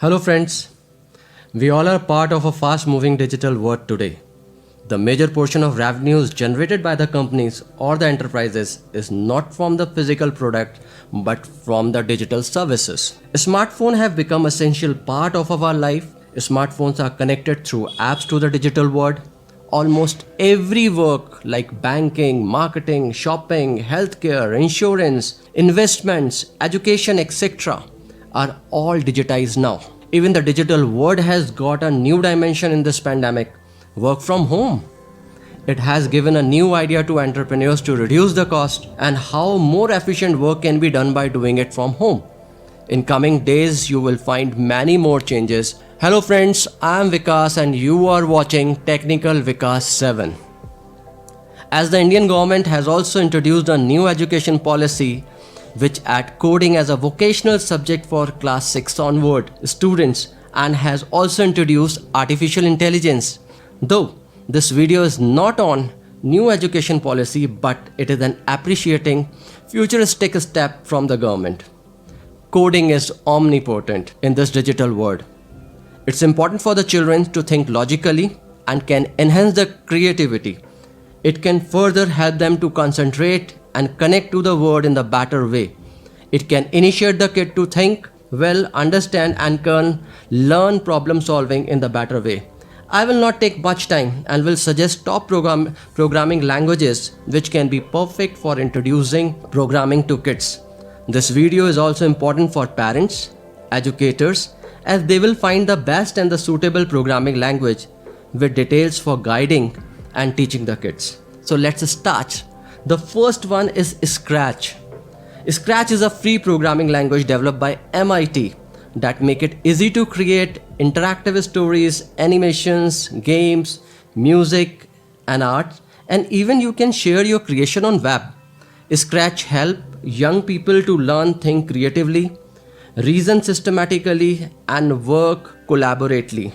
Hello, friends. We all are part of a fast moving digital world today. The major portion of revenues generated by the companies or the enterprises is not from the physical product but from the digital services. Smartphones have become essential part of our life. Smartphones are connected through apps to the digital world. Almost every work like banking, marketing, shopping, healthcare, insurance, investments, education, etc. are all digitized now. Even the digital world has got a new dimension in this pandemic. Work from home. It has given a new idea to entrepreneurs to reduce the cost and how more efficient work can be done by doing it from home. In coming days, you will find many more changes. Hello friends, I am Vikas and you are watching Technical Vikas 7. As the Indian government has also introduced a new education policy which add coding as a vocational subject for class 6 onward students and has also introduced artificial intelligence. Though this video is not on new education policy but it is an appreciating futuristic step from the government. Coding is omnipotent in this digital world. It's important for the children to think logically and can enhance their creativity. It can further help them to concentrate and connect to the world in the better way. It can initiate the kid to think, well, understand and can learn problem solving in the better way. I will not take much time and will suggest top programming languages which can be perfect for introducing programming to kids. This video is also important for parents, educators, as they will find the best and the suitable programming language with details for guiding and teaching the kids. So let's start. The first one is Scratch. Scratch is a free programming language developed by MIT that make it easy to create interactive stories, animations, games, music and art, and even you can share your creation on web. Scratch help young people to learn, think creatively, reason systematically and work collaboratively.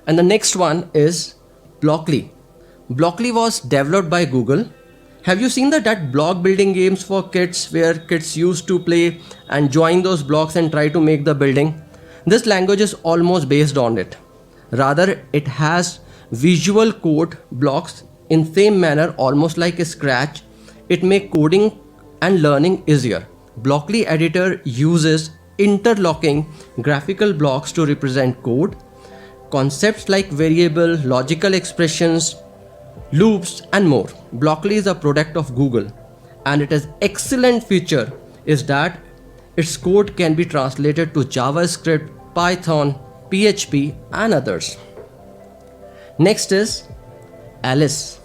And the next one is Blockly. Blockly was developed by Google. Have you seen that block building games for kids where kids used to play and join those blocks and try to make the building? This language is almost based on it. Rather, it has visual code blocks in same manner almost like a Scratch. It makes coding and learning easier. Blockly editor uses interlocking graphical blocks to represent code. Concepts like variable, logical expressions, loops and more. Blockly is a product of Google and it has excellent feature is that its code can be translated to JavaScript, Python, PHP and others. Next is Alice.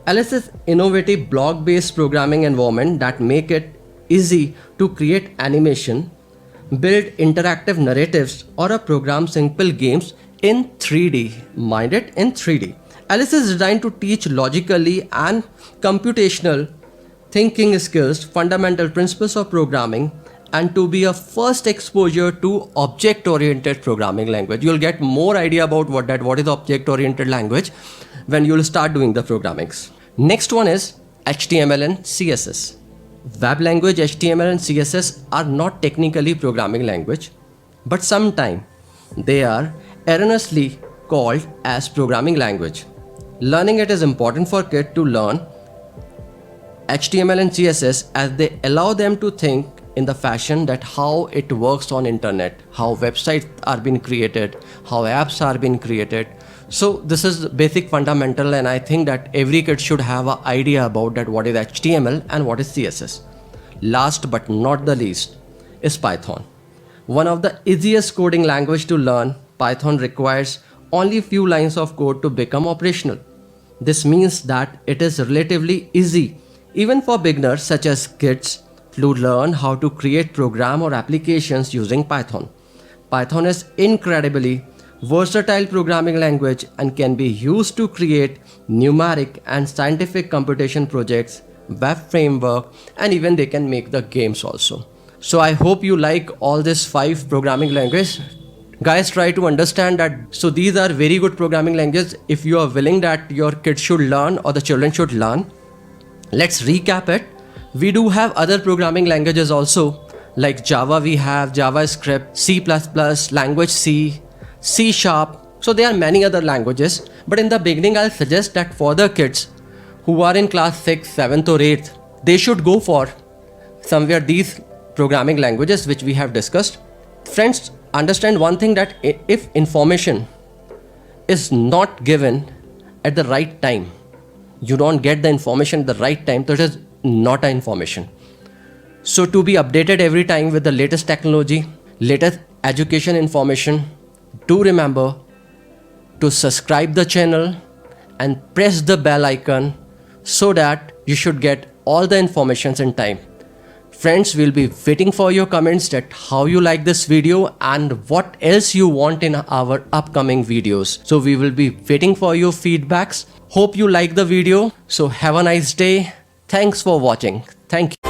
Alice is innovative block-based programming environment that make it easy to create animation, build interactive narratives or program simple games in 3D. Mind it, in 3D. Alice is designed to teach logically and computational thinking skills, fundamental principles of programming, and to be a first exposure to object-oriented programming language. You'll get more idea about what is object-oriented language when you'll start doing the programmings. Next one is HTML and CSS. Web language HTML and CSS are not technically programming language, but sometimes they are erroneously called as programming language. Learning it is important for kids to learn HTML and CSS as they allow them to think in the fashion that how it works on internet, how websites are being created, how apps are being created. So this is basic fundamental and I think that every kid should have an idea about that what is HTML and what is CSS. Last but not the least is Python. One of the easiest coding language to learn, Python requires only few lines of code to become operational. This means that it is relatively easy even for beginners such as kids to learn how to create program or applications using Python. Python is incredibly versatile programming language and can be used to create numeric and scientific computation projects, web framework, and even they can make the games also. So I hope you like all these 5 programming languages. Guys, try to understand that. So these are very good programming languages if you are willing that your kids should learn or the children should learn. Let's recap it. We do have other programming languages also Like Java, we have JavaScript, C++, language C, C Sharp. So there are many other languages. But in the beginning, I'll suggest that for the kids who are in class 6th, 7th or 8th, they should go for somewhere these programming languages which we have discussed. Friends, understand one thing, that if information is not given at the right time, you don't get the information at the right time, that is not an information. So to be updated every time with the latest technology, latest education information, do remember to subscribe the channel and press the bell icon so that you should get all the informations in time. Friends, we'll be waiting for your comments that how you like this video and what else you want in our upcoming videos. So we will be waiting for your feedbacks. Hope you like the video. So have a nice day. Thanks for watching. Thank you.